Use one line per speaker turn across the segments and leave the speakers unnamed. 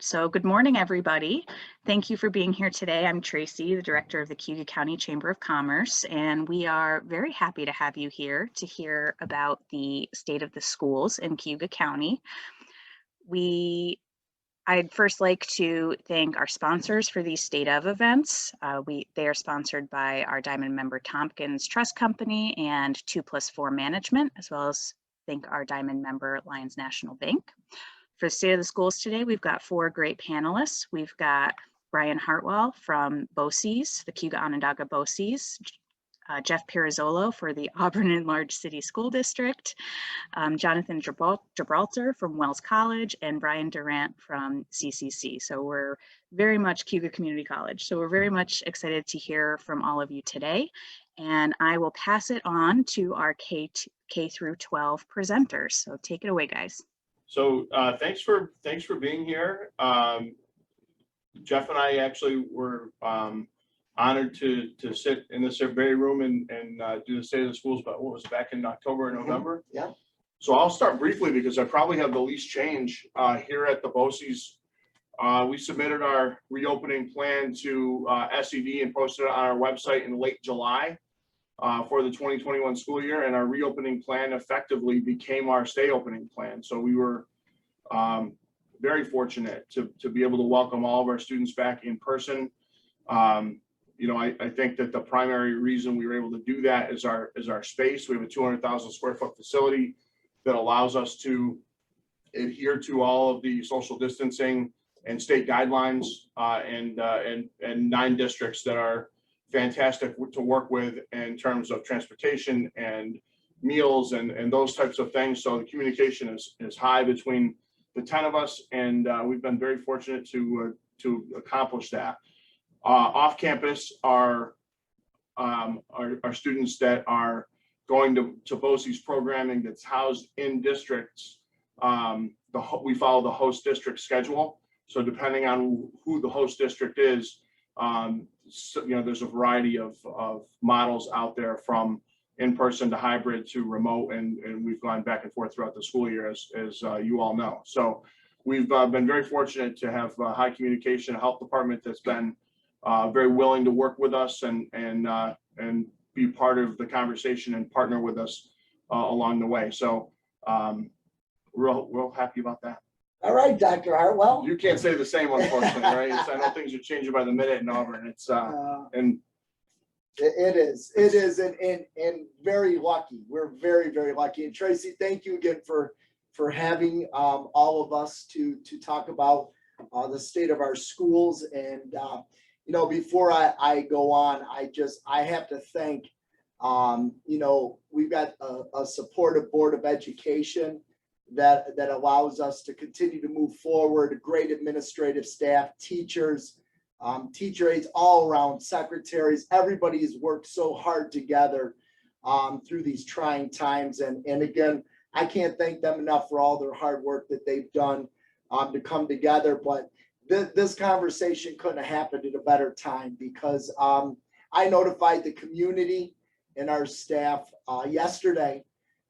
So good morning, everybody. Thank you for being here today. I'm Tracy, the director of the Cayuga County Chamber of Commerce, and we are very happy to have you here to hear about the state of the schools in Cayuga County. I'd first like to thank our sponsors for these state of events. They are sponsored by our Diamond member Tompkins Trust Company and 2+4 Management, as well as thank our Diamond member Lions National Bank. For the State of the Schools today, we've got 4 great panelists. We've got Brian Hartwell from BOCES, the Cayuga-Onondaga BOCES, Jeff Pirazzolo for the Auburn Enlarged City School District, Jonathan Gibraltar from Wells College, and Brian Durant from CCC. So we're very much Cayuga Community College. So we're very much excited to hear from all of you today. And I will pass it on to our K through 12 presenters. So take it away, guys.
So thanks for being here. Jeff and I actually were honored to sit in this very room and do the State of the Schools, but what was back in October and November?
Yeah.
So I'll start briefly because I probably have the least change here at the BOCES. We submitted our reopening plan to SED and posted it on our website in late July. For the 2021 school year, and our reopening plan effectively became our stay opening plan. So we were very fortunate to be able to welcome all of our students back in person. I think that the primary reason we were able to do that is our space. We have a 200,000 square foot facility that allows us to adhere to all of the social distancing and state guidelines, and 9 districts that are fantastic to work with in terms of transportation and meals and those types of things. So the communication is high between the 10 of us, and we've been very fortunate to accomplish that. Off campus are students that are going to BOCES programming that's housed in districts. We follow the host district schedule. So depending on who the host district is, there's a variety of models out there, from in-person to hybrid to remote, and we've gone back and forth throughout the school year, as you all know. So we've been very fortunate to have high communication, a health department that's been very willing to work with us and be part of the conversation and partner with us along the way. So real happy about that.
All right, Dr. Hartwell.
You can't say the same, unfortunately, right? I know things are changing by the minute in Auburn. It's and
it is, and very lucky. We're very, very lucky. And Tracy, thank you again for having all of us to talk about the state of our schools. And before I go on, I have to thank we've got a supportive Board of Education that allows us to continue to move forward. Great administrative staff, teachers, teacher aides, all around, secretaries. Everybody has worked so hard together through these trying times. And again, I can't thank them enough for all their hard work that they've done to come together. But this conversation couldn't have happened at a better time, because I notified the community and our staff yesterday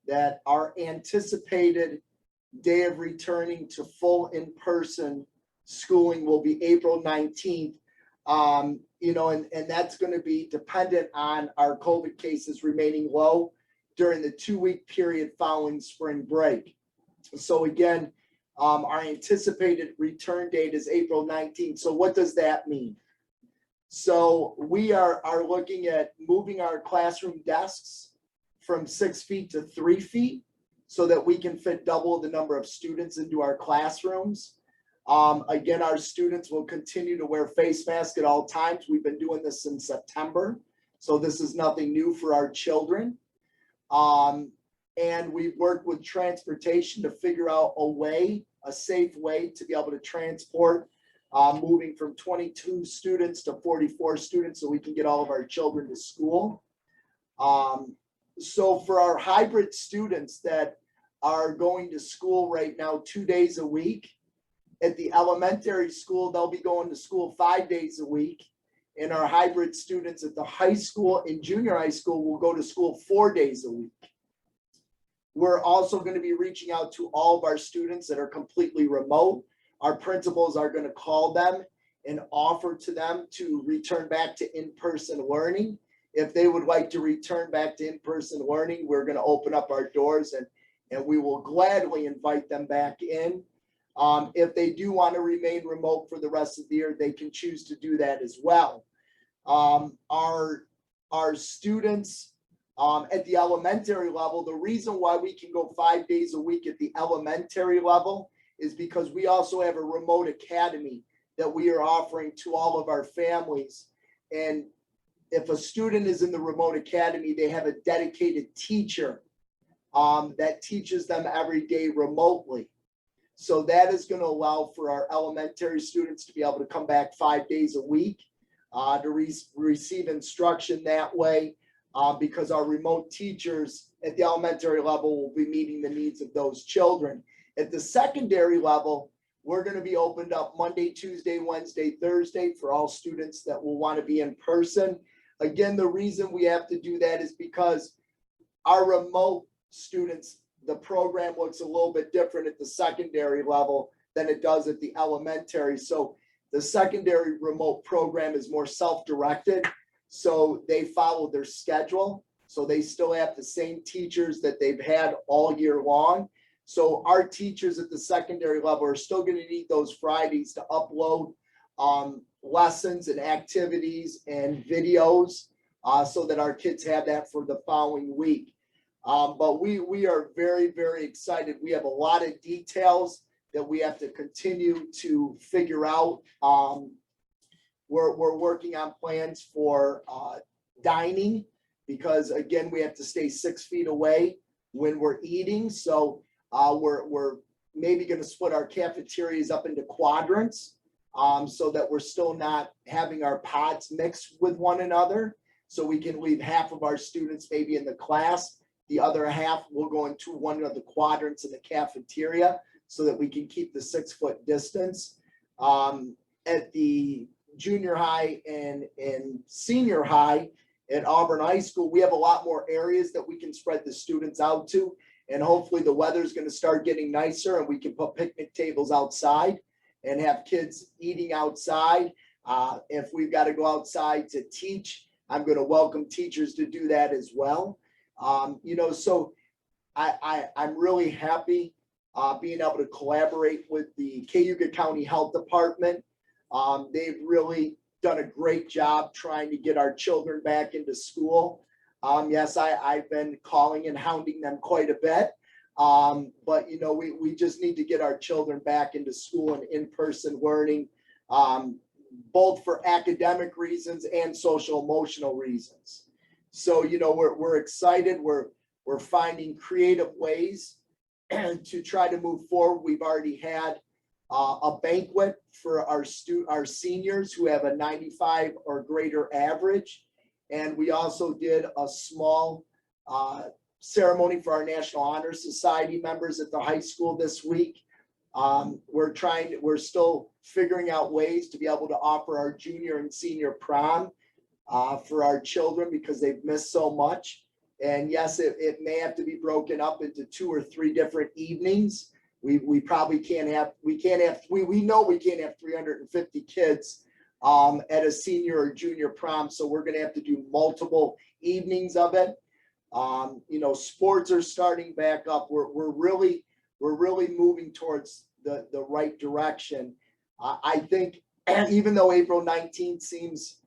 that our anticipated day of returning to full in-person schooling will be April 19th. And that's going to be dependent on our COVID cases remaining low during the 2-week period following spring break. So again, our anticipated return date is April 19th. So what does that mean? So we are looking at moving our classroom desks from 6 feet to 3 feet, so that we can fit double the number of students into our classrooms. Again, our students will continue to wear face masks at all times. We've been doing this since September, so this is nothing new for our children. And we've worked with transportation to figure out a safe way to be able to transport, moving from 22 students to 44 students, so we can get all of our children to school. So for our hybrid students that are going to school right now 2 days a week, at the elementary school, they'll be going to school 5 days a week. And our hybrid students at the high school and junior high school will go to school 4 days a week. We're also going to be reaching out to all of our students that are completely remote. our principals are going to call them and offer to them to return back to in-person learning. If they would like to return back to in-person learning, we're going to open up our doors and we will gladly invite them back in. If they do want to remain remote for the rest of the year, they can choose to do that as well. Our students at the elementary level, the reason why we can go 5 days a week at the elementary level is because we also have a remote academy that we are offering to all of our families. And if a student is in the remote academy, they have a dedicated teacher that teaches them every day remotely. So that is going to allow for our elementary students to be able to come back 5 days a week to receive instruction that way, because our remote teachers at the elementary level will be meeting the needs of those children. At the secondary level, we're going to be opened up Monday, Tuesday, Wednesday, Thursday for all students that will want to be in person. Again, the reason we have to do that is because our remote students, the program looks a little bit different at the secondary level than it does at the elementary. So the secondary remote program is more self-directed. So they follow their schedule. So they still have the same teachers that they've had all year long. So our teachers at the secondary level are still going to need those Fridays to upload lessons and activities and videos so that our kids have that for the following week. But we are very, very excited. We have a lot of details that we have to continue to figure out. We're working on plans for dining because, again, we have to stay 6 feet away when we're eating. So we're maybe going to split our cafeterias up into quadrants so that we're still not having our pods mixed with one another. So we can leave half of our students maybe in the class. The other half will go into one of the quadrants in the cafeteria so that we can keep the 6 foot distance. At the junior high and senior high at Auburn High School, we have a lot more areas that we can spread the students out to. And hopefully the weather's going to start getting nicer and we can put picnic tables outside and have kids eating outside. If we've got to go outside to teach, I'm going to welcome teachers to do that as well. So I'm really happy being able to collaborate with the Cayuga County Health Department. They've really done a great job trying to get our children back into school. Yes, I've been calling and hounding them quite a bit. But, we just need to get our children back into school and in-person learning, both for academic reasons and social emotional reasons. So, we're excited. We're finding creative ways to try to move forward. We've already had a banquet for our seniors who have a 95 or greater average. And we also did a small ceremony for our National Honor Society members at the high school this week. We're still figuring out ways to be able to offer our junior and senior prom for our children because they've missed so much. And yes, it may have to be broken up into 2 or 3 different evenings. We probably can't have, we know we can't have 350 kids at a senior or junior prom. So we're going to have to do multiple evenings of it. Sports are starting back up. We're really moving towards the right direction. I think even though April 19th seems,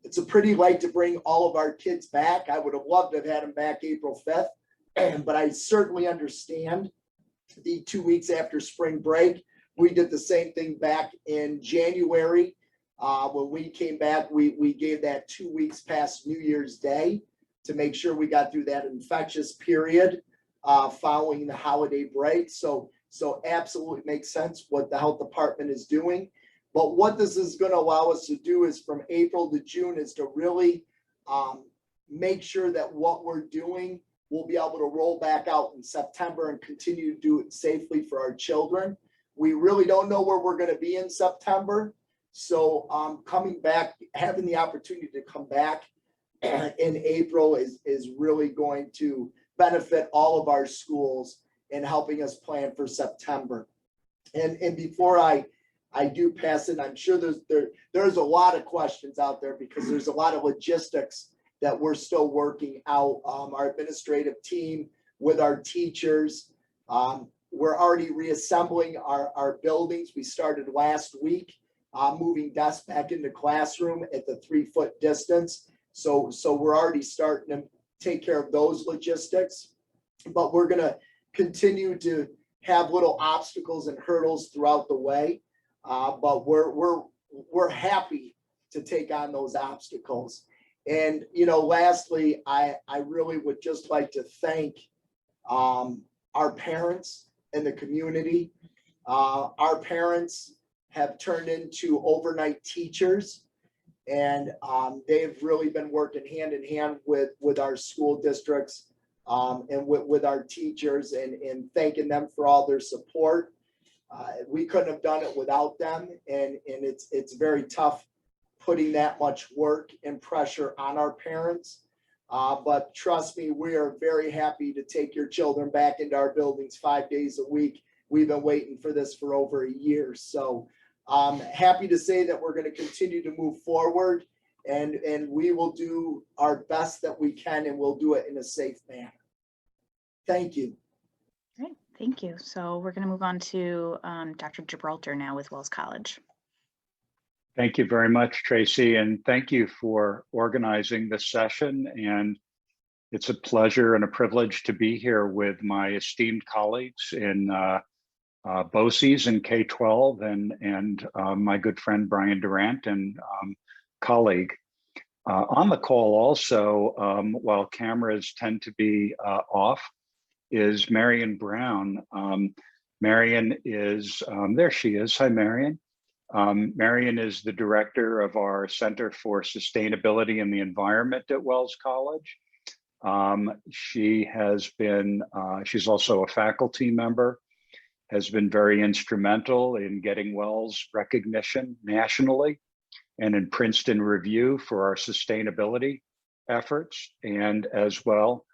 it's a pretty late to bring all of our kids back. I would have loved to have had them back April 5th, but I certainly understand the 2 weeks after spring break. We did the same thing back in January. When we came back, we gave that 2 weeks past New Year's Day to make sure we got through that infectious period following the holiday break. So absolutely makes sense what the health department is doing. But what this is going to allow us to do is from April to June is to really make sure that what we're doing, we'll be able to roll back out in September and continue to do it safely for our children. We really don't know where we're going to be in September. So coming back, having the opportunity to come back in April is really going to benefit all of our schools in helping us plan for September. And before I I do pass it. I'm sure there's a lot of questions out there because there's a lot of logistics that we're still working out. Our administrative team with our teachers, we're already reassembling our buildings. We started last week, moving desks back into classroom at the 3-foot distance. So we're already starting to take care of those logistics, but we're going to continue to have little obstacles and hurdles throughout the way. But we're happy to take on those obstacles. And, lastly, I really would just like to thank our parents in the community. Our parents have turned into overnight teachers, and they've really been working hand in hand with our school districts and with our teachers, and thanking them for all their support. We couldn't have done it without them, and it's very tough putting that much work and pressure on our parents. But trust me, we are very happy to take your children back into our buildings 5 days a week. We've been waiting for this for over a year. So happy to say that we're going to continue to move forward, and we will do our best that we can, and we'll do it in a safe manner. Thank you.
Great, thank you. So we're going to move on to Dr. Gibraltar now with Wells College.
Thank you very much, Tracy, and thank you for organizing this session. And it's a pleasure and a privilege to be here with my esteemed colleagues in BOCES and K-12 and my good friend Brian Durant and colleague. On the call also, while cameras tend to be off, is Marion Brown. Marion is, there she is. Hi, Marion. Marion is the director of our Center for Sustainability and the Environment at Wells College. She has been, she's also a faculty member, has been very instrumental in getting Wells recognition nationally and in Princeton Review for our sustainability efforts. And as well,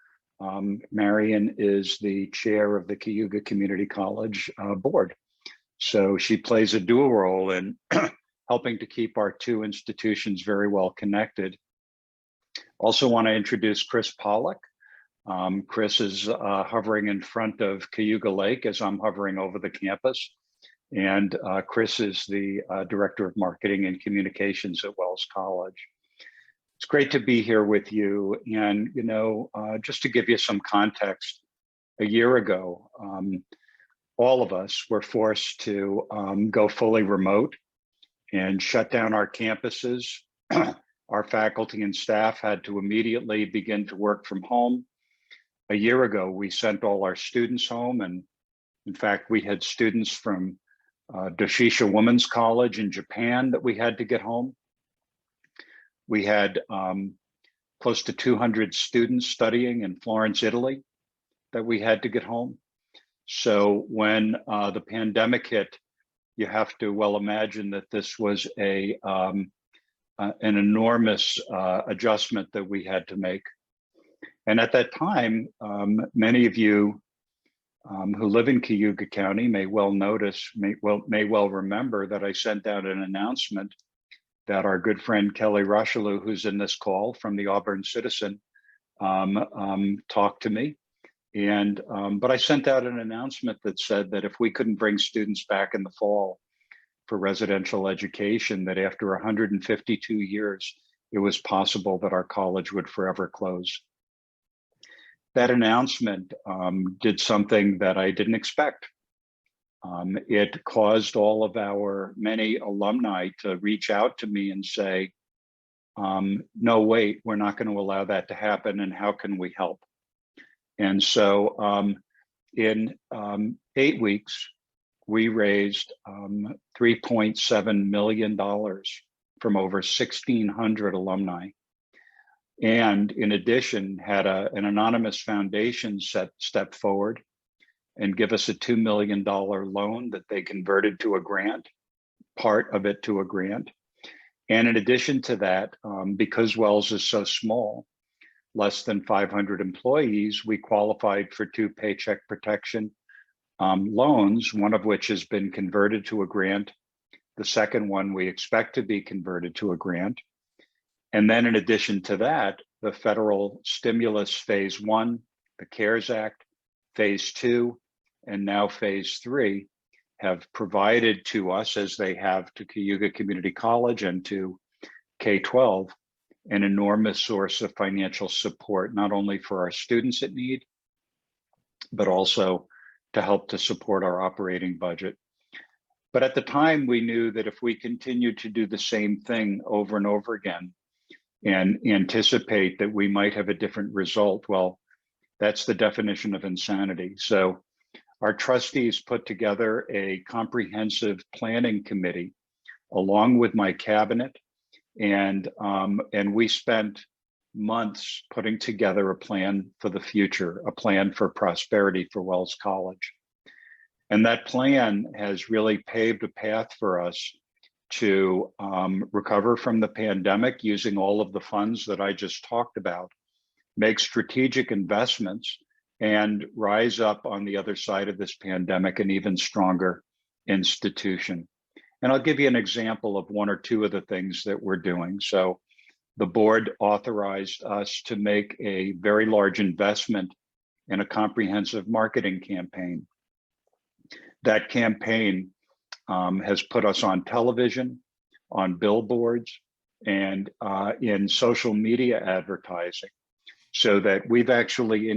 Marion is the chair of the Cayuga Community College board. So she plays a dual role in helping to keep our two institutions very well connected. Also want to introduce Chris Pollock. Chris is hovering in front of Cayuga Lake as I'm hovering over the campus. And Chris is the Director of Marketing and Communications at Wells College. It's great to be here with you. And, just to give you some context, a year ago, all of us were forced to go fully remote and shut down our campuses. Our faculty and staff had to immediately begin to work from home. A year ago, we sent all our students home. And in fact, we had students from Doshisha Women's College in Japan that we had to get home. We had close to 200 students studying in Florence, Italy that we had to get home. So when the pandemic hit, you have to well imagine that this was an enormous adjustment that we had to make. And at that time, many of you who live in Cayuga County may well remember that I sent out an announcement that our good friend Kelly Rushalou, who's in this call from the Auburn Citizen, talked to me. And but I sent out an announcement that said that if we couldn't bring students back in the fall for residential education, that after 152 years, it was possible that our college would forever close. That announcement did something that I didn't expect. It caused all of our many alumni to reach out to me and say, no, wait, we're not going to allow that to happen, and how can we help? And so in 8 weeks, we raised $3.7 million from over 1,600 alumni. And in addition, had an anonymous foundation step forward and give us a $2 million loan that they converted to a grant, part of it to a grant. And in addition to that, because Wells is so small, less than 500 employees, we qualified for 2 Paycheck Protection loans, one of which has been converted to a grant The second one we expect to be converted to a grant. And then in addition to that, the federal stimulus phase 1, the CARES Act, phase 2, and now phase 3 have provided to us, as they have to Cayuga Community College and to K-12, an enormous source of financial support, not only for our students in need, but also to help to support our operating budget. But at the time, we knew that if we continued to do the same thing over and over again and anticipate that we might have a different result, well, that's the definition of insanity. So our trustees put together a comprehensive planning committee along with my cabinet, and we spent months putting together a plan for the future, a plan for prosperity for Wells College. And that plan has really paved a path for us to recover from the pandemic using all of the funds that I just talked about, make strategic investments, and rise up on the other side of this pandemic an even stronger institution. And I'll give you an example of one or two of the things that we're doing. So the board authorized us to make a very large investment in a comprehensive marketing campaign. That campaign has put us on television, on billboards, and in social media advertising, so that we've actually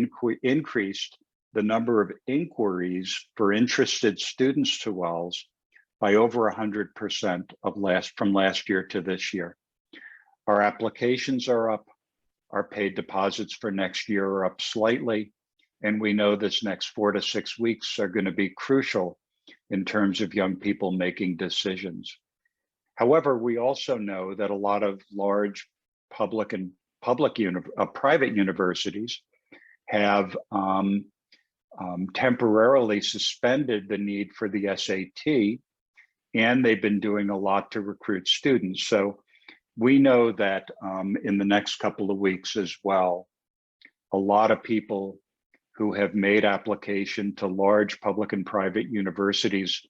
increased the number of inquiries for interested students to Wells by over 100% from last year to this year. Our applications are up, our paid deposits for next year are up slightly, and we know this next 4 to 6 weeks are going to be crucial in terms of young people making decisions. However, we also know that a lot of large private universities have temporarily suspended the need for the SAT, and they've been doing a lot to recruit students. So we know that in the next couple of weeks as well, a lot of people who have made application to large public and private universities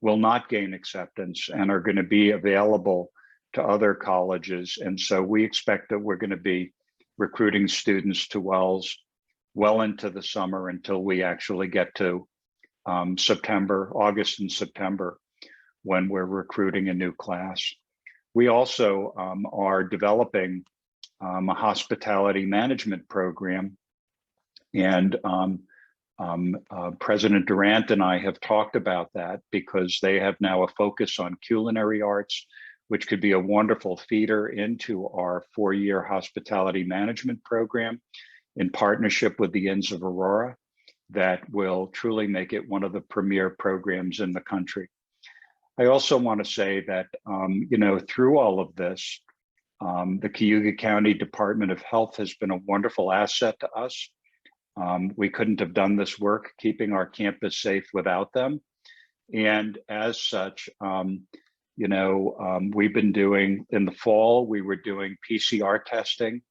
will not gain acceptance and are going to be available to other colleges. And so we expect that we're going to be recruiting students to Wells well into the summer until we actually get to August and September, when we're recruiting a new class. We also are developing a hospitality management program, and President Durant and I have talked about that because they have now a focus on culinary arts, which could be a wonderful feeder into our 4-year hospitality management program in partnership with the Inns of Aurora that will truly make it one of the premier programs in the country. I also want to say that, through all of this, the Cayuga County Department of Health has been a wonderful asset to us. We couldn't have done this work keeping our campus safe without them. And as such, we've been doing, in the fall, we were doing PCR testing,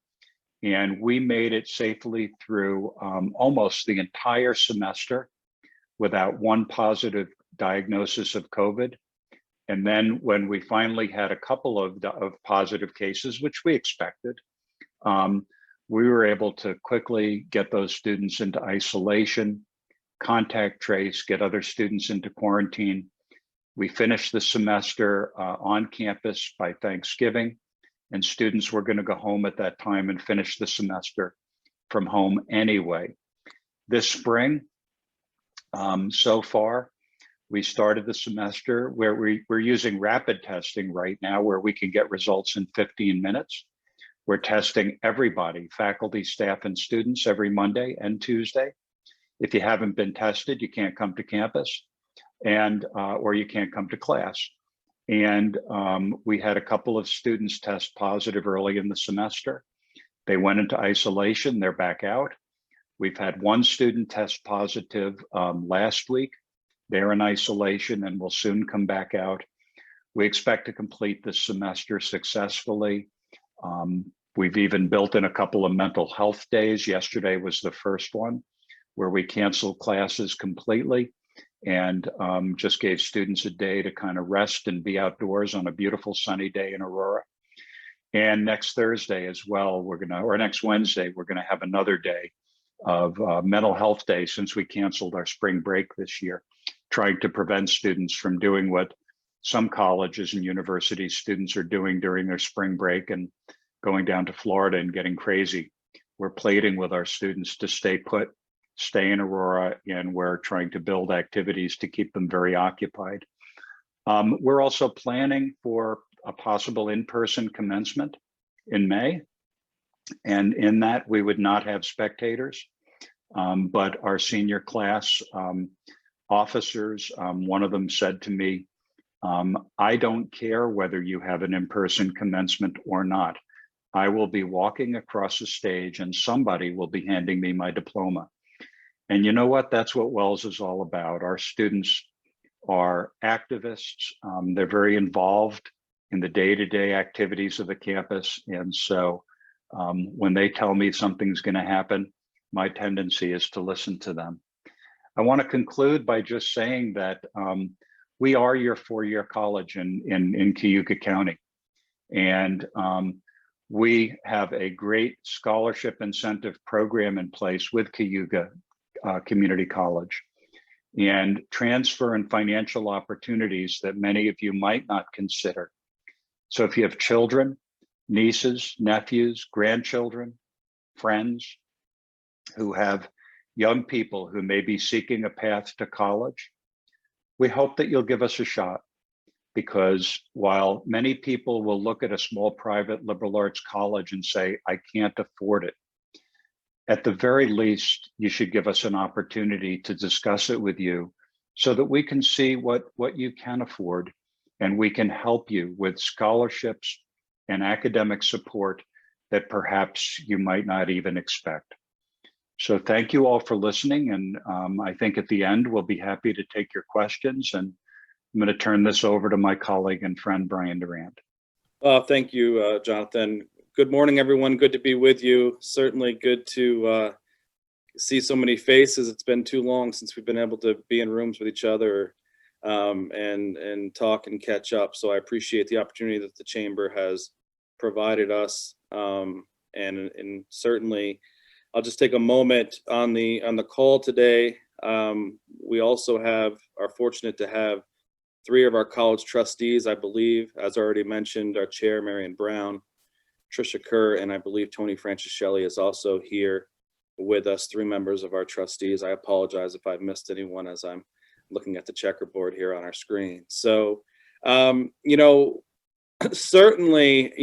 and we made it safely through almost the entire semester without one positive diagnosis of COVID. And then when we finally had a couple of positive cases, which we expected, we were able to quickly get those students into isolation, contact trace, get other students into quarantine. We finished the semester on campus by Thanksgiving, and students were going to go home at that time and finish the semester from home anyway. This spring, so far, we started the semester where we're using rapid testing right now, where we can get results in 15 minutes. We're testing everybody, faculty, staff, and students every Monday and Tuesday. If you haven't been tested, you can't come to campus, and or you can't come to class. And we had a couple of students test positive early in the semester. They went into isolation, they're back out. We've had one student test positive last week. They're in isolation and will soon come back out. We expect to complete this semester successfully. We've even built in a couple of mental health days. Yesterday was the first one where we canceled classes completely. and just gave students a day to kind of rest and be outdoors on a beautiful sunny day in Aurora. And next Thursday as well, or next Wednesday, we're gonna have another day of mental health day, since we canceled our spring break this year, trying to prevent students from doing what some colleges and university students are doing during their spring break and going down to Florida and getting crazy. We're pleading with our students to stay put, stay in Aurora, and we're trying to build activities to keep them very occupied. We're also planning for a possible in-person commencement in May. And in that, we would not have spectators, but our senior class officers, one of them said to me, I don't care whether you have an in-person commencement or not. I will be walking across the stage and somebody will be handing me my diploma. And you know what? That's what Wells is all about. Our students are activists. They're very involved in the day-to-day activities of the campus. And so when they tell me something's going to happen, my tendency is to listen to them. I want to conclude by just saying that we are your four-year college in Cayuga County. And we have a great scholarship incentive program in place with Cayuga Community College, and transfer and financial opportunities that many of you might not consider. So if you have children, nieces, nephews, grandchildren, friends who have young people who may be seeking a path to college, we hope that you'll give us a shot. Because while many people will look at a small private liberal arts college and say, I can't afford it, at the very least, you should give us an opportunity to discuss it with you so that we can see what you can afford, and we can help you with scholarships and academic support that perhaps you might not even expect. So thank you all for listening. And I think at the end, we'll be happy to take your questions. And I'm going to turn this over to my colleague and friend, Brian Durant.
Thank you, Jonathan. Good morning, everyone. Good to be with you. Certainly good to see so many faces. It's been too long since we've been able to be in rooms with each other and talk and catch up. So I appreciate the opportunity that the Chamber has provided us. And certainly, I'll just take a moment on the call today. We also are fortunate to have three of our college trustees, I believe, as already mentioned, our chair, Marion Brown, Tricia Kerr, and I believe Tony Franciscelli is also here with us, three members of our trustees. I apologize if I've missed anyone as I'm looking at the checkerboard here on our screen. So, certainly,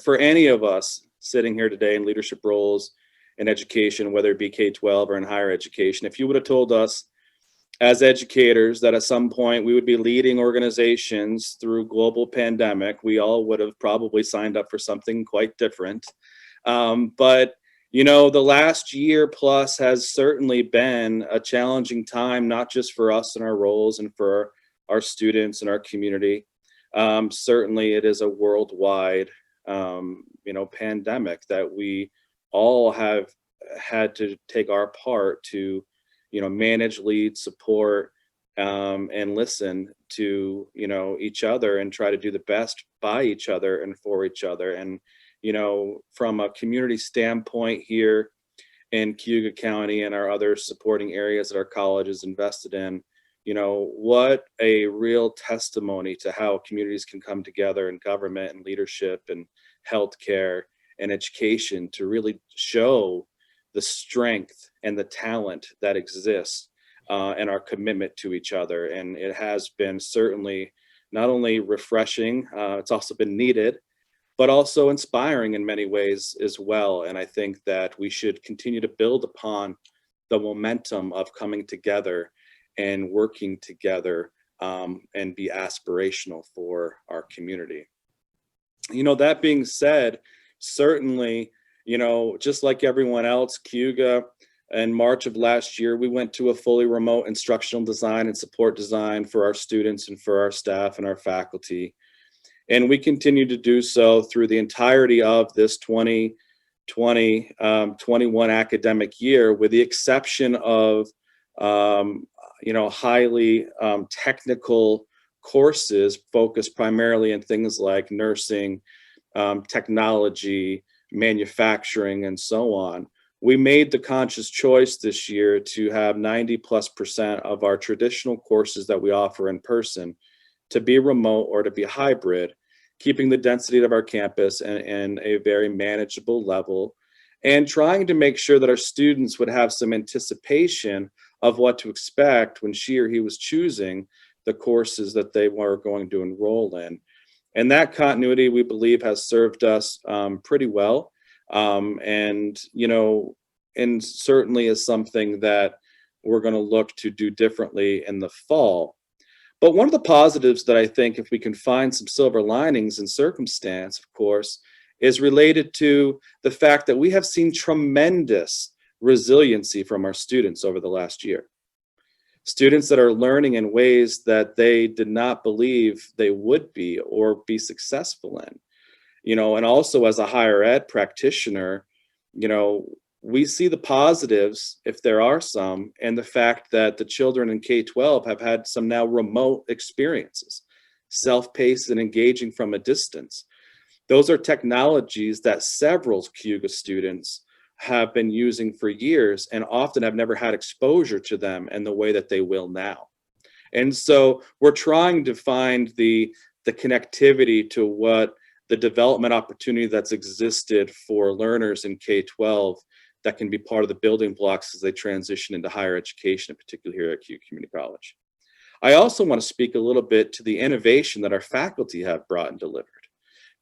for any of us sitting here today in leadership roles in education, whether it be K-12 or in higher education, if you would have told us as educators that at some point we would be leading organizations through global pandemic, we all would have probably signed up for something quite different. But the last year plus has certainly been a challenging time, not just for us and our roles and for our students and our community. Certainly it is a worldwide, pandemic that we all have had to take our part to manage, lead, support, and listen to, each other and try to do the best by each other and for each other. And, from a community standpoint here in Cayuga County and our other supporting areas that our college is invested in, what a real testimony to how communities can come together in government and leadership and healthcare and education to really show the strength and the talent that exists and our commitment to each other. And it has been certainly not only refreshing, it's also been needed, but also inspiring in many ways as well. And I think that we should continue to build upon the momentum of coming together and working together and be aspirational for our community. That being said, certainly, just like everyone else, Cayuga, in March of last year, we went to a fully remote instructional design and support design for our students and for our staff and our faculty. And we continue to do so through the entirety of this 2020-21 academic year, with the exception of highly technical courses focused primarily in things like nursing, technology, manufacturing, and so on. We made the conscious choice this year to have 90+% of our traditional courses that we offer in person to be remote or to be hybrid, keeping the density of our campus and a very manageable level, and trying to make sure that our students would have some anticipation of what to expect when she or he was choosing the courses that they were going to enroll in. And that continuity, we believe, has served us pretty well. And certainly is something that we're going to look to do differently in the fall. But one of the positives that I think, if we can find some silver linings in circumstance, of course, is related to the fact that we have seen tremendous resiliency from our students over the last year. Students that are learning in ways that they did not believe they would be or be successful in. And also as a higher ed practitioner, we see the positives, if there are some, and the fact that the children in K-12 have had some now remote experiences, self-paced and engaging from a distance. Those are technologies that several Cayuga students have been using for years and often have never had exposure to them in the way that they will now. And so we're trying to find the connectivity to what the development opportunity that's existed for learners in K-12 that can be part of the building blocks as they transition into higher education, in particular here at Cayuga Community College. I also want to speak a little bit to the innovation that our faculty have brought and delivered.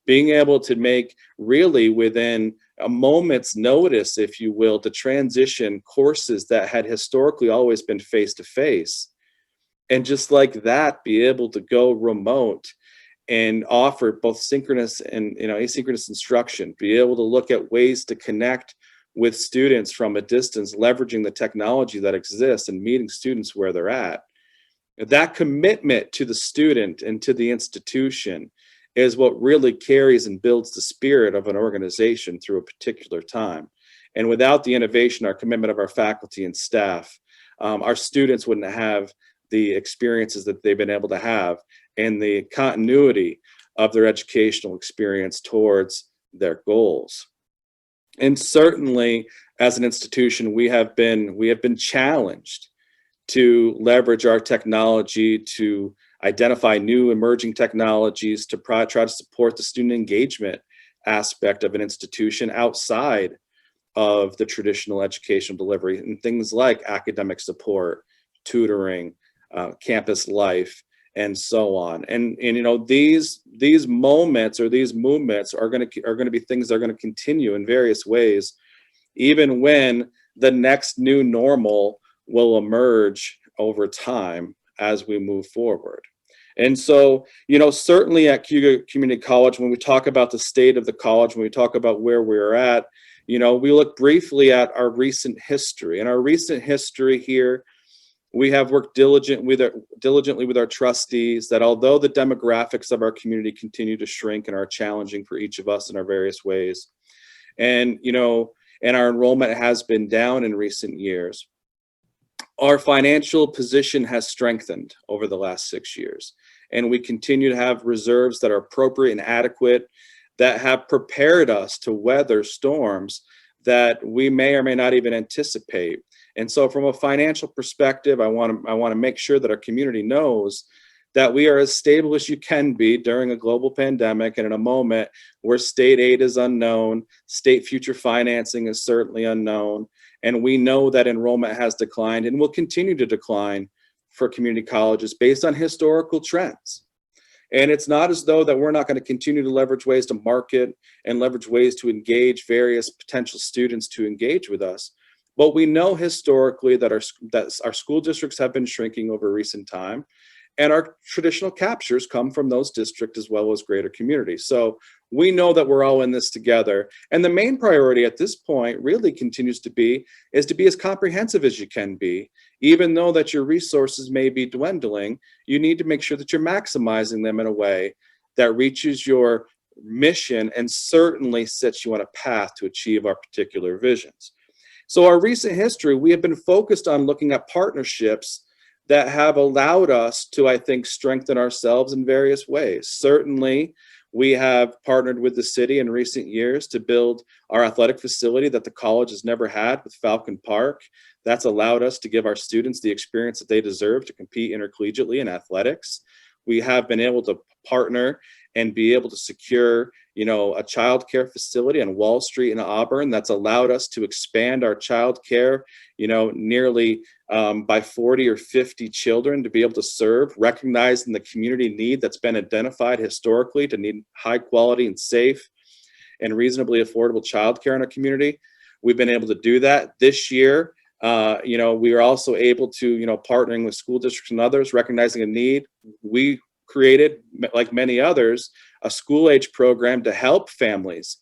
Being able to make really within a moment's notice, if you will, to transition courses that had historically always been face-to-face, and just like that, be able to go remote and offer both synchronous and asynchronous instruction, be able to look at ways to connect with students from a distance, leveraging the technology that exists and meeting students where they're at. That commitment to the student and to the institution is what really carries and builds the spirit of an organization through a particular time. And without the innovation, our commitment of our faculty and staff, our students wouldn't have the experiences that they've been able to have and the continuity of their educational experience towards their goals. And certainly, as an institution, we have been challenged to leverage our technology to identify new emerging technologies to try to support the student engagement aspect of an institution outside of the traditional educational delivery, and things like academic support, tutoring, campus life, and so on. And these moments or these movements are going to be things that are going to continue in various ways, even when the next new normal will emerge over time as we move forward. And so, certainly at Cayuga Community College, when we talk about the state of the college, when we talk about where we're at, we look briefly at our recent history. And our recent history here, we have worked diligently with our trustees that although the demographics of our community continue to shrink and are challenging for each of us in our various ways, and our enrollment has been down in recent years, our financial position has strengthened over the last 6 years, and we continue to have reserves that are appropriate and adequate that have prepared us to weather storms that we may or may not even anticipate. And so from a financial perspective, I want to make sure that our community knows that we are as stable as you can be during a global pandemic and in a moment where state aid is unknown, state future financing is certainly unknown, and we know that enrollment has declined and will continue to decline for community colleges based on historical trends. And it's not as though that we're not going to continue to leverage ways to market and leverage ways to engage various potential students to engage with us. But we know historically that our school districts have been shrinking over recent time, and our traditional captures come from those districts as well as greater communities. So we know that we're all in this together. And the main priority at this point really continues to be as comprehensive as you can be. Even though that your resources may be dwindling, you need to make sure that you're maximizing them in a way that reaches your mission and certainly sets you on a path to achieve our particular visions. So our recent history, we have been focused on looking at partnerships that have allowed us to, I think, strengthen ourselves in various ways. Certainly, we have partnered with the city in recent years to build our athletic facility that the college has never had with Falcon Park. That's allowed us to give our students the experience that they deserve to compete intercollegiately in athletics. We have been able to partner and be able to secure, a childcare facility on Wall Street in Auburn that's allowed us to expand our childcare, nearly by 40 or 50 children to be able to serve, recognizing the community need that's been identified historically to need high quality and safe and reasonably affordable childcare in our community. We've been able to do that this year. We are also able to, partnering with school districts and others, recognizing a need. We created, like many others, a school age program to help families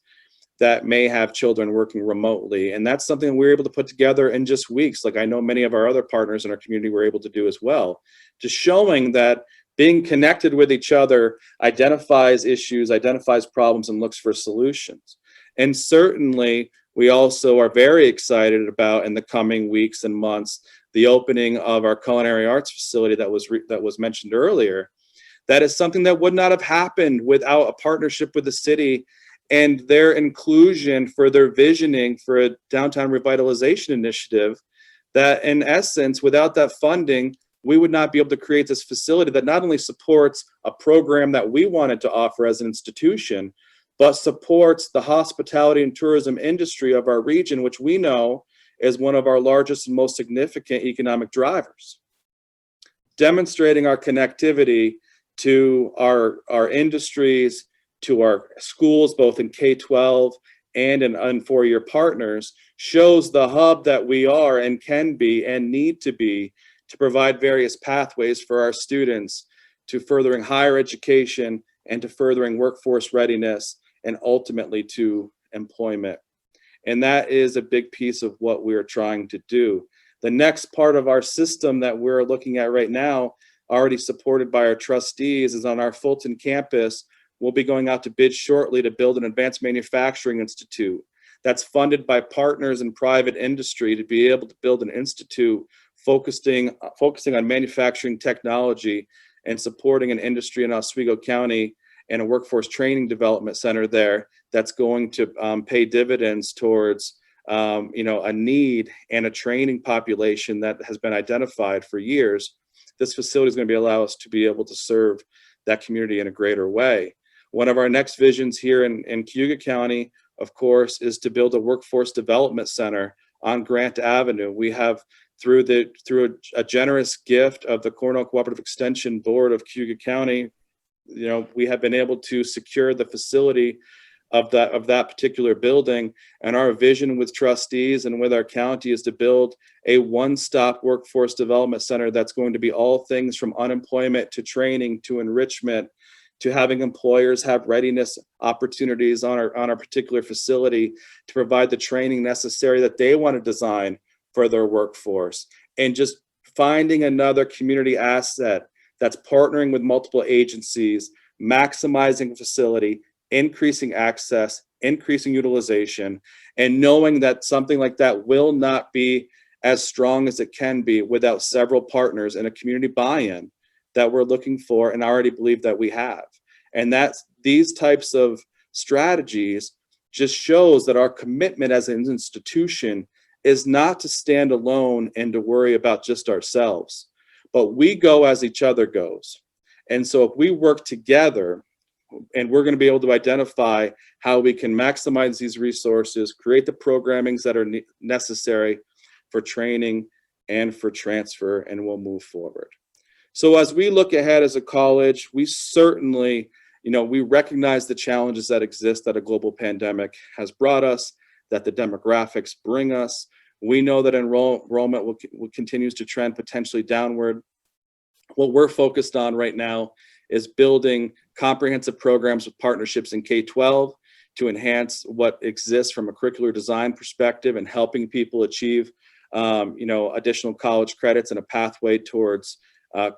that may have children working remotely. And that's something we're able to put together in just weeks, like I know many of our other partners in our community were able to do as well, just showing that being connected with each other identifies issues, identifies problems, and looks for solutions. And certainly, we also are very excited about, in the coming weeks and months, the opening of our culinary arts facility that was mentioned earlier. That is something that would not have happened without a partnership with the city and their inclusion for their visioning for a downtown revitalization initiative. That, in essence, without that funding, we would not be able to create this facility that not only supports a program that we wanted to offer as an institution, but supports the hospitality and tourism industry of our region, which we know is one of our largest and most significant economic drivers. Demonstrating our connectivity to our industries, to our schools, both in K-12 and in four-year partners, shows the hub that we are and can be and need to be to provide various pathways for our students to furthering higher education and to furthering workforce readiness and ultimately to employment. And that is a big piece of what we're trying to do. The next part of our system that we're looking at right now, already supported by our trustees, is on our Fulton campus. We'll be going out to bid shortly to build an advanced manufacturing institute that's funded by partners in private industry to be able to build an institute focusing on manufacturing technology and supporting an industry in Oswego County and a workforce training development center there that's going to pay dividends towards a need and a training population that has been identified for years. This facility is going to allow us to be able to serve that community in a greater way. One of our next visions here in Cayuga County, of course, is to build a workforce development center on Grant Avenue. We have, through a generous gift of the Cornell Cooperative Extension Board of Cayuga County, we have been able to secure the facility of that particular building. And our vision with trustees and with our county is to build a one-stop workforce development center that's going to be all things from unemployment to training to enrichment to having employers have readiness opportunities on our particular facility to provide the training necessary that they want to design for their workforce. And just finding another community asset that's partnering with multiple agencies, maximizing facility, increasing access, increasing utilization, and knowing that something like that will not be as strong as it can be without several partners and a community buy-in that we're looking for and already believe that we have. And that's these types of strategies just shows that our commitment as an institution is not to stand alone and to worry about just ourselves, but we go as each other goes. And so if we work together, and we're going to be able to identify how we can maximize these resources, create the programmings that are necessary for training and for transfer, and we'll move forward. So as we look ahead as a college, we certainly, we recognize the challenges that exist that a global pandemic has brought us, that the demographics bring us. We know that enrollment will continues to trend potentially downward. What we're focused on right now is building comprehensive programs with partnerships in K-12 to enhance what exists from a curricular design perspective and helping people achieve, additional college credits and a pathway towards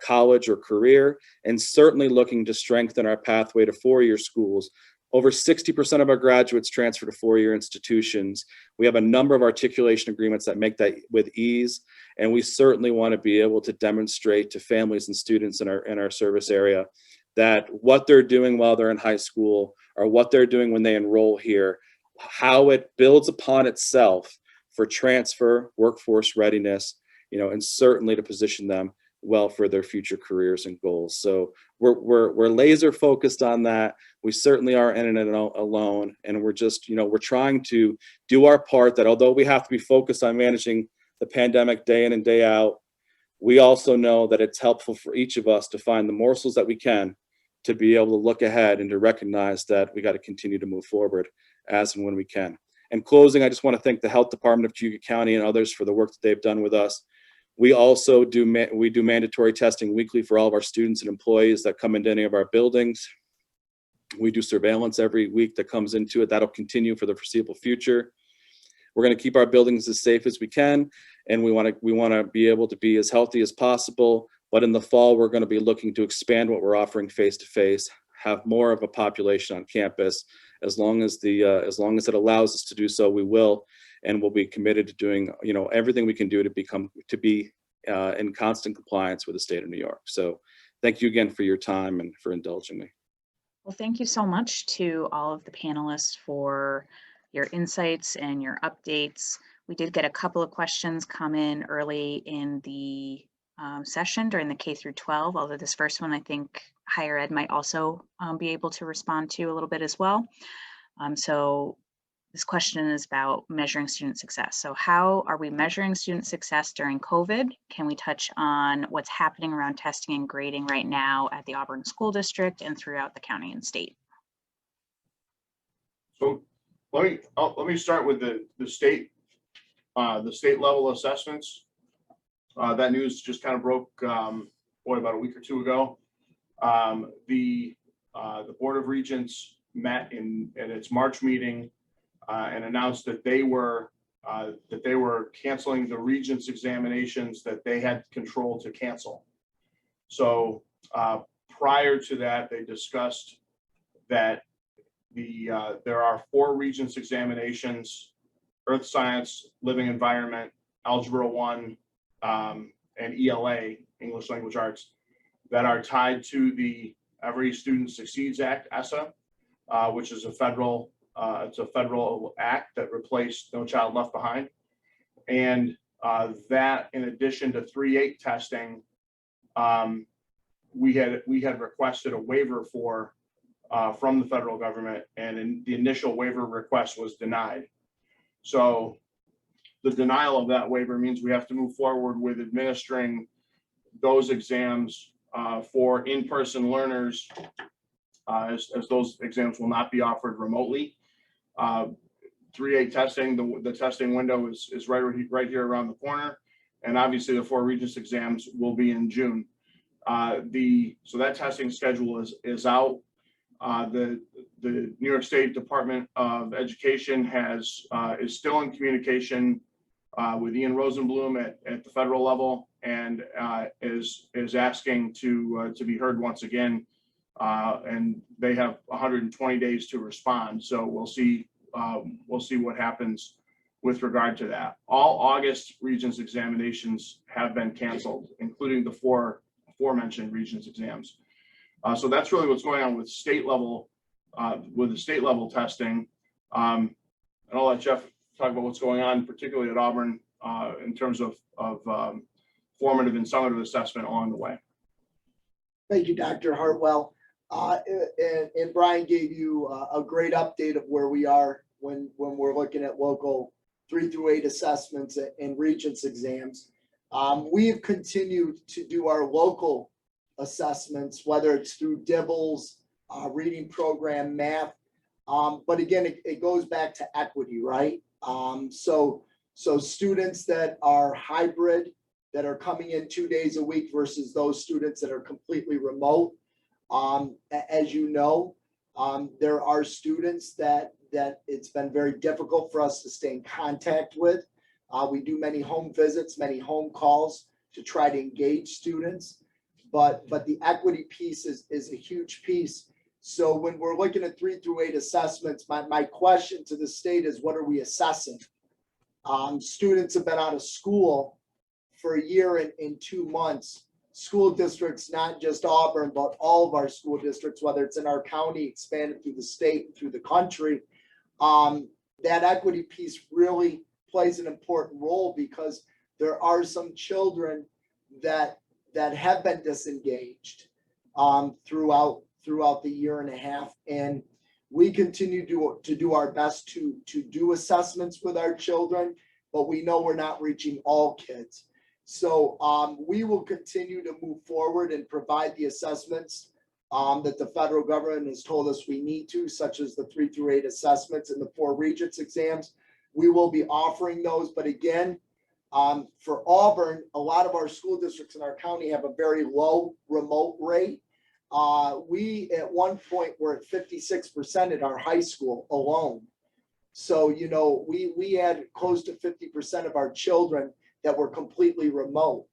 college or career, and certainly looking to strengthen our pathway to four-year schools, Over 60% of our graduates transfer to four-year institutions. We have a number of articulation agreements that make that with ease, and we certainly want to be able to demonstrate to families and students in our service area that what they're doing while they're in high school or what they're doing when they enroll here, how it builds upon itself for transfer, workforce readiness, and certainly to position them well for their future careers and goals. So we're laser focused on that. We certainly aren't in it alone, and we're just we're trying to do our part. That although we have to be focused on managing the pandemic day in and day out, we also know that it's helpful for each of us to find the morsels that we can to be able to look ahead and to recognize that we got to continue to move forward as and when we can. In closing, I just want to thank the Health Department of Cayuga County and others for the work that they've done with us. We also do mandatory testing weekly for all of our students and employees that come into any of our buildings. We do surveillance every week that comes into it. That'll continue for the foreseeable future. We're going to keep our buildings as safe as we can, and we want to be able to be as healthy as possible. But in the fall, we're going to be looking to expand what we're offering face-to-face, have more of a population on campus. As long as it allows us to do so, we will, and we'll be committed to doing everything we can do to be in constant compliance with the state of New York. So thank you again for your time and for indulging me.
Well, thank you so much to all of the panelists for your insights and your updates. We did get a couple of questions come in early in the session during the K through 12, although this first one I think higher ed might also be able to respond to a little bit as well. So this question is about measuring student success. So how are we measuring student success during COVID? Can we touch on what's happening around testing and grading right now at the Auburn School District and throughout the county and state?
So let me start with the state level assessments. That news just kind of broke about a week or two ago. The Board of Regents met at its March meeting and announced that they were canceling the Regents examinations that they had control to cancel. So prior to that, they discussed that there are 4 Regents examinations: Earth Science, Living Environment, Algebra 1, and ELA, English Language Arts, that are tied to the Every Student Succeeds Act, ESSA, which is a federal act that replaced No Child Left Behind. And that, in addition to 3.8 testing, we had requested a waiver from the federal government, and the initial waiver request was denied. So the denial of that waiver means we have to move forward with administering those exams for in-person learners, as those exams will not be offered remotely. 3.8 testing, the testing window is right here around the corner, and obviously the 4 Regents exams will be in June. So that testing schedule is out. The New York State Department of Education is still in communication with Ian Rosenblum at the federal level, and is asking to be heard once again. And they have 120 days to respond. So we'll see what happens with regard to that. All August Regents examinations have been canceled, including the 4 aforementioned Regents exams. So that's really what's going on with the state level testing. And I'll let Jeff talk about what's going on, particularly at Auburn, in terms of formative and summative assessment along the way.
Thank you, Dr. Hartwell. And Brian gave you a great update of where we are when we're looking at local 3 through 8 assessments and Regents exams. We have continued to do our local assessments, whether it's through DIBELS, reading program, math. But again, it goes back to equity, right? So students that are hybrid, that are coming in 2 days a week versus those students that are completely remote. As you know, there are students that it's been very difficult for us to stay in contact with. We do many home visits, many home calls to try to engage students, but the equity piece is a huge piece. So when we're looking at 3 through 8 assessments, my question to the state is, what are we assessing? Students have been out of school for a year and 2 months. School districts, not just Auburn, but all of our school districts, whether it's in our county, expanded through the state, through the country, that equity piece really plays an important role, because there are some children that have been disengaged throughout the year and a half, and we continue to do our best to do assessments with our children, but we know we're not reaching all kids. So we will continue to move forward and provide the assessments that the federal government has told us we need to, such as the 3 through 8 assessments and the 4 Regents exams. We will be offering those, but again, for Auburn, a lot of our school districts in our county have a very low remote rate. We at one point were at 56% at our high school alone. So, you know, we had close to 50% of our children that were completely remote.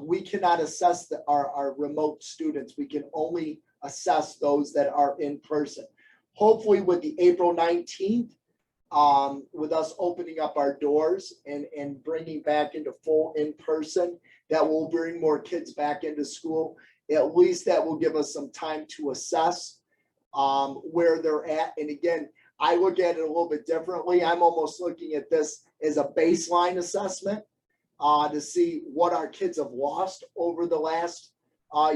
We cannot assess our remote students. We can only assess those that are in person. Hopefully with the April 19th, with us opening up our doors and bringing back into full in person, that will bring more kids back into school. At least that will give us some time to assess where they're at. And again, I look at it a little bit differently. I'm almost looking at this as a baseline assessment to see what our kids have lost over the last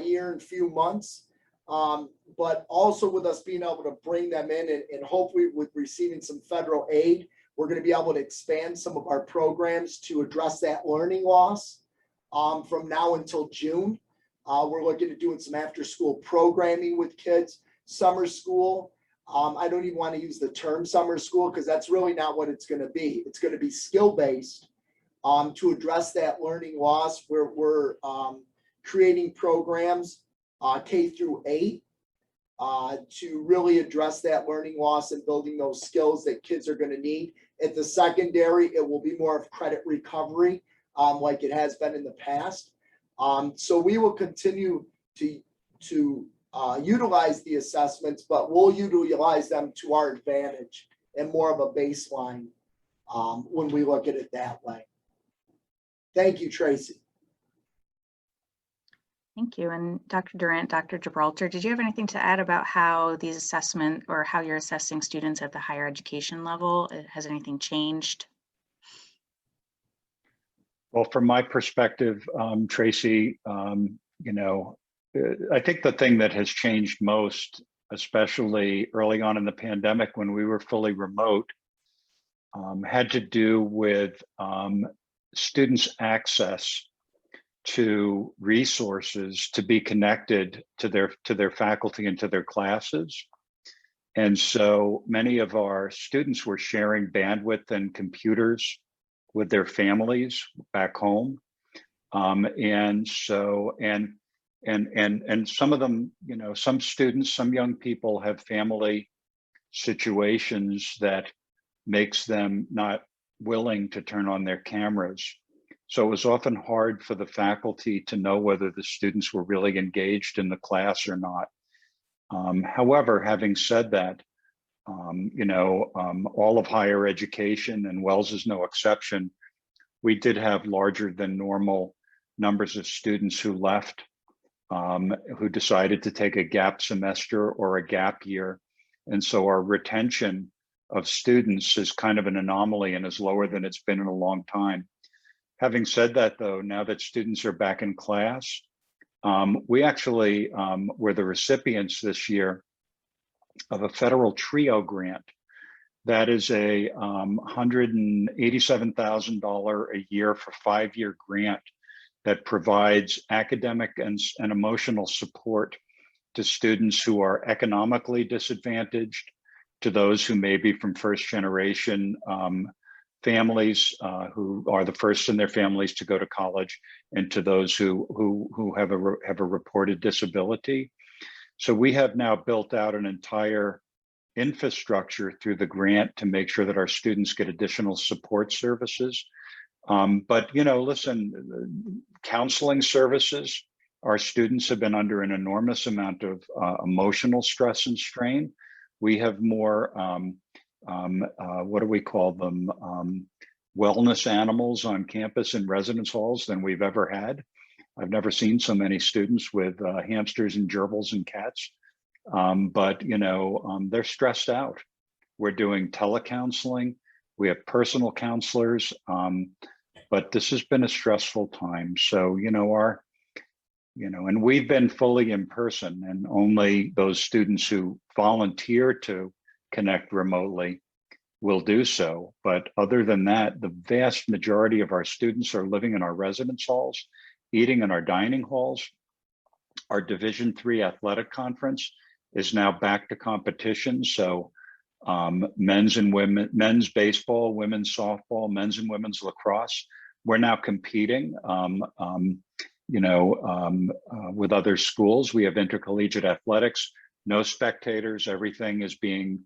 year and few months. But also with us being able to bring them in and hopefully with receiving some federal aid, we're going to be able to expand some of our programs to address that learning loss from now until June. We're looking at doing some after school programming with kids, summer school. I don't even want to use the term summer school because that's really not what it's going to be. It's going to be skill-based to address that learning loss. We're creating programs K through 8 to really address that learning loss and building those skills that kids are going to need. At the secondary, it will be more of credit recovery like it has been in the past. So we will continue to utilize the assessments, but we'll utilize them to our advantage and more of a baseline when we look at it that way. Thank you, Tracy.
Thank you. And Dr. Durant, Dr. Gibraltar, did you have anything to add about how these assessment or how you're assessing students at the higher education level? Has anything changed?
Well, from my perspective, Tracy, you know, I think the thing that has changed most, especially early on in the pandemic when we were fully remote, had to do with students' access to resources to be connected to their faculty and to their classes. And so many of our students were sharing bandwidth and computers with their families back home. And some of them, you know, some students, some young people have family situations that makes them not willing to turn on their cameras. So it was often hard for the faculty to know whether the students were really engaged in the class or not. However, having said that, you know, all of higher education, and Wells is no exception, we did have larger than normal numbers of students who left, who decided to take a gap semester or a gap year. And so our retention of students is kind of an anomaly and is lower than it's been in a long time. Having said that, though, now that students are back in class, we actually were the recipients this year of a federal TRIO grant. That is a $187,000 a year for 5-year grant that provides academic and emotional support to students who are economically disadvantaged, to those who may be from first generation families who are the first in their families to go to college, and to those who have a reported disability. So we have now built out an entire infrastructure through the grant to make sure that our students get additional support services. But, you know, listen, counseling services Our students have been under an enormous amount of emotional stress and strain. We have more, what do we call them, wellness animals on campus and residence halls than we've ever had. I've never seen so many students with hamsters and gerbils and cats, but they're stressed out. We're doing telecounseling. We have personal counselors, but this has been a stressful time. So, and we've been fully in person, and only those students who volunteer to connect remotely will do so. But other than that, the vast majority of our students are living in our residence halls, eating in our dining halls. Our Division III athletic conference is now back to competition. So men's baseball, women's softball, men's and women's lacrosse, we're now competing with other schools. We have intercollegiate athletics, no spectators, everything is being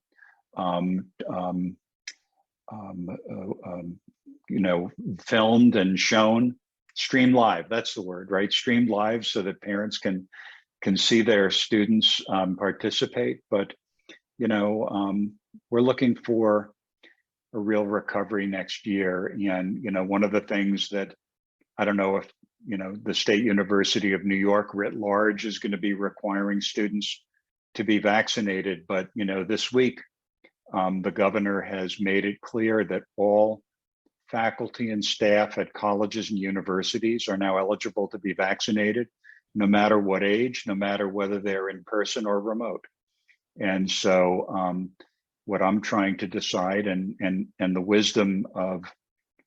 filmed and shown, streamed live, that's the word, right? Streamed live so that parents can see their students participate. But, we're looking for a real recovery next year. And, one of the things that, I don't know if, the State University of New York writ large is going to be requiring students to be vaccinated. But, this week, the governor has made it clear that all faculty and staff at colleges and universities are now eligible to be vaccinated, no matter what age, no matter whether they're in person or remote. And so what I'm trying to decide, and the wisdom of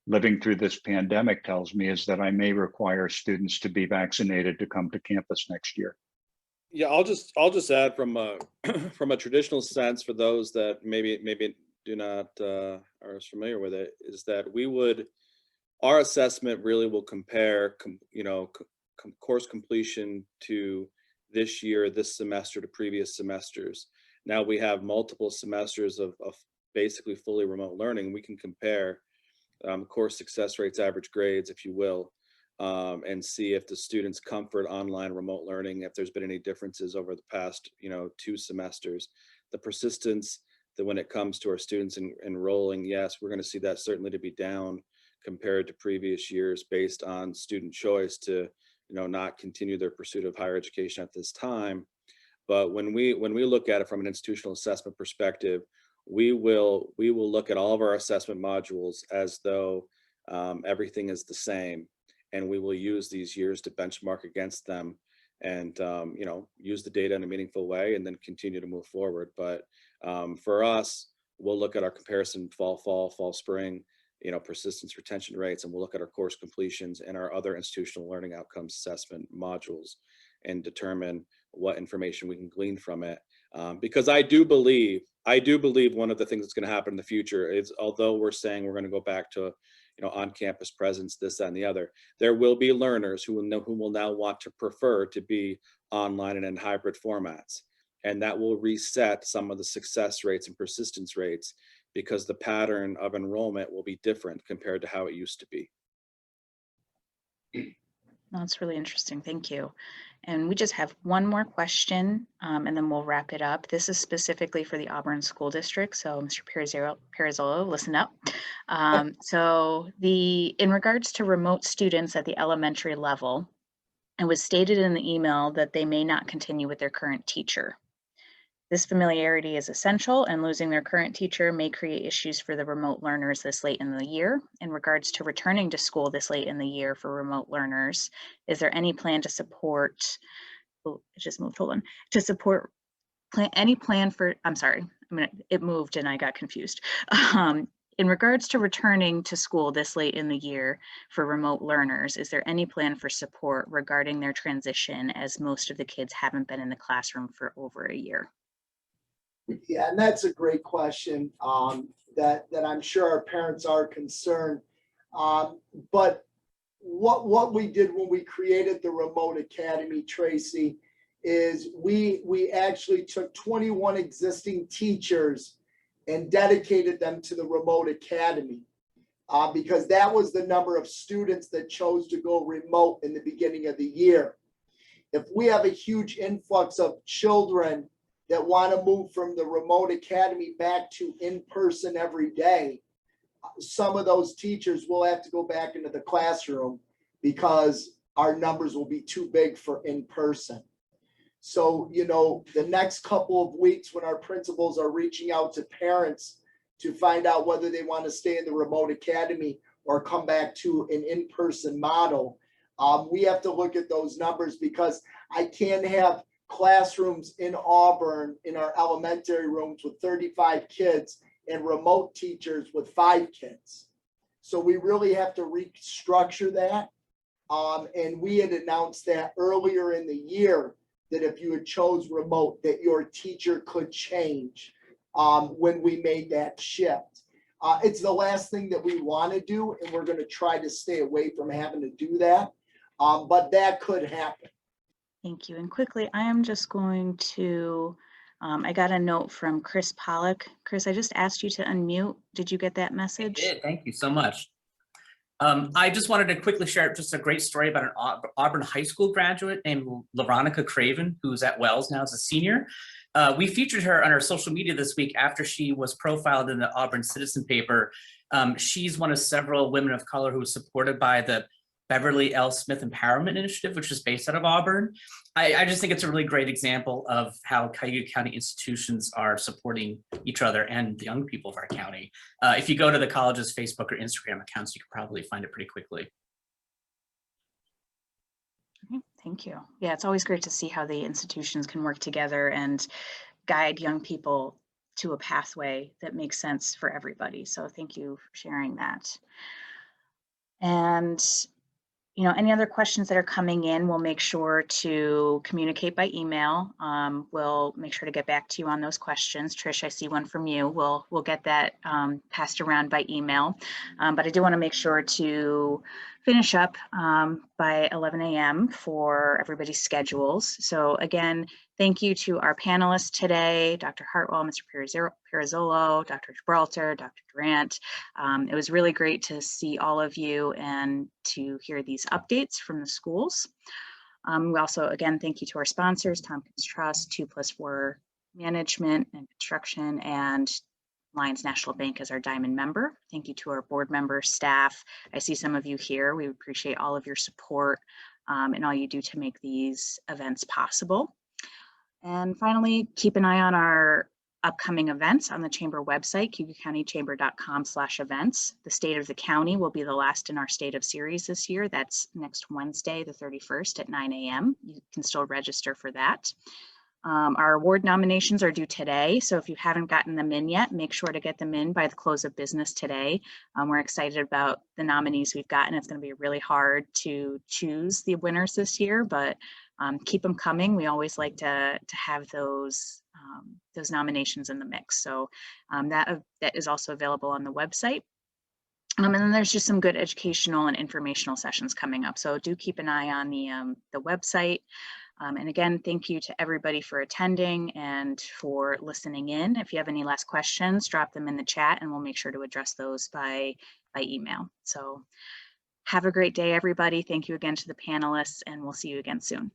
living through this pandemic tells me, is that I may require students to be vaccinated to come to campus next year.
Yeah, I'll just add from a from a traditional sense, for those that maybe do not are as familiar with it, is that our assessment really will compare course completion to this year, this semester, to previous semesters. Now we have multiple semesters of basically fully remote learning. We can compare course success rates, average grades, if you will, and see if the students' comfort online remote learning, if there's been any differences over the past 2 semesters. The persistence that when it comes to our students enrolling, yes, we're going to see that certainly to be down compared to previous years based on student choice to not continue their pursuit of higher education at this time. But when we look at it from an institutional assessment perspective, we will look at all of our assessment modules as though everything is the same, and we will use these years to benchmark against them, and use the data in a meaningful way, and then continue to move forward. But for us, we'll look at our comparison fall, spring, persistence, retention rates, and we'll look at our course completions and our other institutional learning outcomes assessment modules and determine what information we can glean from it. Because I do believe one of the things that's going to happen in the future is, although we're saying we're going to go back to on-campus presence, this, that, and the other, there will be learners who will now want to prefer to be online and in hybrid formats. And that will reset some of the success rates and persistence rates, because the pattern of enrollment will be different compared to how it used to be.
That's really interesting. Thank you. And we just have one more question, and then we'll wrap it up. This is specifically for the Auburn School District. So Mr. Pierazzolo, listen up. In regards to remote students at the elementary level, it was stated in the email that they may not continue with their current teacher. This familiarity is essential, and losing their current teacher may create issues for the remote learners this late in the year. In regards to returning to school this late in the year for remote learners, is there any plan to support, it moved and I got confused. In regards to returning to school this late in the year for remote learners, is there any plan for support regarding their transition, as most of the kids haven't been in the classroom for over a year?
Yeah, and that's a great question that I'm sure our parents are concerned. But what we did when we created the remote academy, Tracy, is we actually took 21 existing teachers and dedicated them to the remote academy, because that was the number of students that chose to go remote in the beginning of the year. If we have a huge influx of children that want to move from the remote academy back to in-person every day, some of those teachers will have to go back into the classroom because our numbers will be too big for in-person. So, you know, the next couple of weeks when our principals are reaching out to parents to find out whether they want to stay in the remote academy or come back to an in-person model, we have to look at those numbers, because I can't have classrooms in Auburn in our elementary rooms with 35 kids and remote teachers with 5 kids. So we really have to restructure that. And we had announced that earlier in the year, that if you had chose remote, that your teacher could change when we made that shift. It's the last thing that we want to do, and we're going to try to stay away from having to do that. But that could happen.
Thank you. And quickly, I am just going to, I got a note from Chris Pollock. Chris, I just asked you to unmute. Did you get that message?
I did. Thank you so much. I just wanted to quickly share just a great story about an Auburn High School graduate named LaRonica Craven, who's at Wells now as a senior. We featured her on our social media this week after she was profiled in the Auburn Citizen paper. She's one of several women of color who was supported by the Beverly L. Smith Empowerment Initiative, which is based out of Auburn. I just think it's a really great example of how Cayuga County institutions are supporting each other and the young people of our county. If you go to the college's Facebook or Instagram accounts, you can probably find it pretty quickly.
Okay, thank you. Yeah, it's always great to see how the institutions can work together and guide young people to a pathway that makes sense for everybody. So thank you for sharing that. And you know, any other questions that are coming in, we'll make sure to communicate by email. We'll make sure to get back to you on those questions. Trish, I see one from you. We'll get that passed around by email. But I do want to make sure to finish up by 11 a.m. for everybody's schedules. So again, thank you to our panelists today, Dr. Hartwell, Mr. Pirazzolo, Dr. Gibraltar, Dr. Durant. It was really great to see all of you and to hear these updates from the schools. We also, again, thank you to our sponsors, Tompkins Trust, 2+4 Management and Construction, and Lions National Bank as our Diamond member. Thank you to our board members, staff. I see some of you here. We appreciate all of your support and all you do to make these events possible. And finally, keep an eye on our upcoming events on the Chamber website, cayugacountychamber.com/events. The State of the County will be the last in our State of Series this year. That's next Wednesday, the 31st at 9 a.m. You can still register for that. Our award nominations are due today, so if you haven't gotten them in yet, make sure to get them in by the close of business today. We're excited about the nominees we've gotten. It's going to be really hard to choose the winners this year, but keep them coming. We always like to have those nominations in the mix. So that is also available on the website. And then there's just some good educational and informational sessions coming up. So do keep an eye on the website. And again, thank you to everybody for attending and for listening in. If you have any last questions, drop them in the chat and we'll make sure to address those by email. So have a great day, everybody. Thank you again to the panelists, and we'll see you again soon.